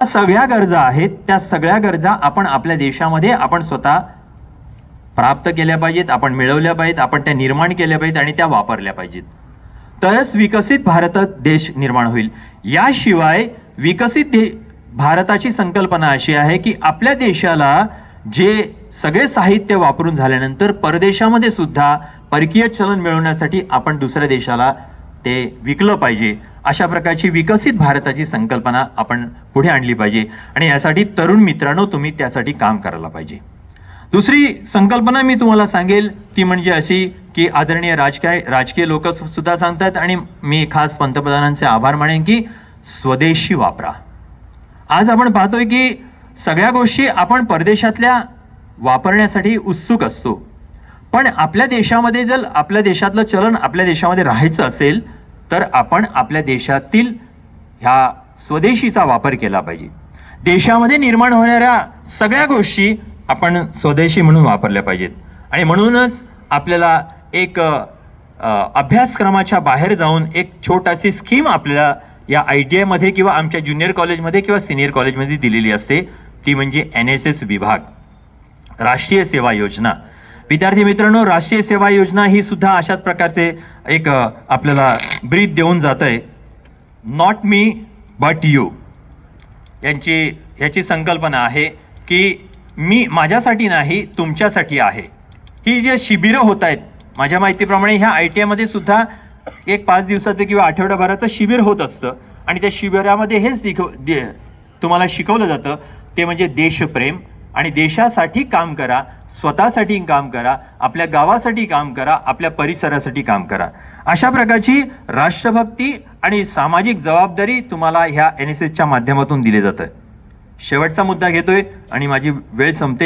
सगळ्या गरजा आहेत, त्या सगळ्या गरजा आपण आपल्या देशामध्ये आपण स्वतः प्राप्त केल्या पाहिजेत, आपण मिळवल्या पाहिजेत, आपण त्या निर्माण केल्या पाहिजेत आणि त्या वापरल्या पाहिजेत. तरच विकसित भारत देश निर्माण होईल. याशिवाय भारताची संकल्पना अशी आहे की आपल्या देशाला जे सगळे साहित्य वापरून झाल्यानंतर परदेशामध्ये सुद्धा परकीय चलन मिळवण्यासाठी आपण दुसऱ्या देशाला ते विकलं पाहिजे. अशा प्रकारची विकसित भारताची संकल्पना आपण पुढे आणली पाहिजे आणि यासाठी तरुण मित्रांनो तुम्ही त्यासाठी काम करायला पाहिजे. दुसरी संकल्पना मी तुम्हाला सांगेल ती म्हणजे अशी की आदरणीय राजकीय लोक सुद्धा सांगतात आणि मी खास पंतप्रधानांचे आभार मानेन की स्वदेशी वापरा. आज आपण पाहतोय की सगळ्या गोष्टी आपण परदेशातल्या वापरण्यासाठी उत्सुक असतो, पण आपल्या देशामध्ये जर आपल्या देशातलं चलन आपल्या देशामध्ये राहायचं असेल तर आपण आपल्या देशातील ह्या स्वदेशीचा वापर केला पाहिजे. देशामध्ये निर्माण होणाऱ्या सगळ्या गोष्टी आपण स्वदेशी म्हणून वापरल्या पाहिजेत आणि म्हणूनच आपल्याला एक अभ्यासक्रमाच्या बाहेर जाऊन एक छोटाशी स्कीम आपल्याला या ITI मध्ये किंवा आमच्या ज्युनियर कॉलेजमध्ये किंवा सिनियर कॉलेजमध्ये दिलेली असते, ती म्हणजे NSS विभाग, राष्ट्रीय सेवा योजना. विद्यार्थी मित्रांनो, राष्ट्रीय सेवा योजना ही सुद्धा अशाच प्रकारचे एक आपल्याला ब्रीथ देऊन जात आहे. नॉट मी बट यू याची संकल्पना आहे की मी माझ्यासाठी नाही तुमच्यासाठी आहे. ही जे शिबिरं होत आहेत माझ्या माहितीप्रमाणे ह्या ITI मध्ये सुद्धा एक 5 दिवसाचं किंवा आठवड्याभराचं शिबिर होत असतं आणि त्या शिबिरामध्ये हेच तुम्हाला शिकवलं जातं ते म्हणजे देशप्रेम आणि देशासाठी काम करा, स्वतःसाठी काम करा, आपल्या गावासाठी काम करा, आपल्या परिसरासाठी काम करा. अशा प्रकारची राष्ट्रभक्ती आणि सामाजिक जबाबदारी तुम्हाला ह्या NSSच्या माध्यमातून दिली जातं. शेवटचा मुद्दा घेतोय आणि माझी वेळ संपते.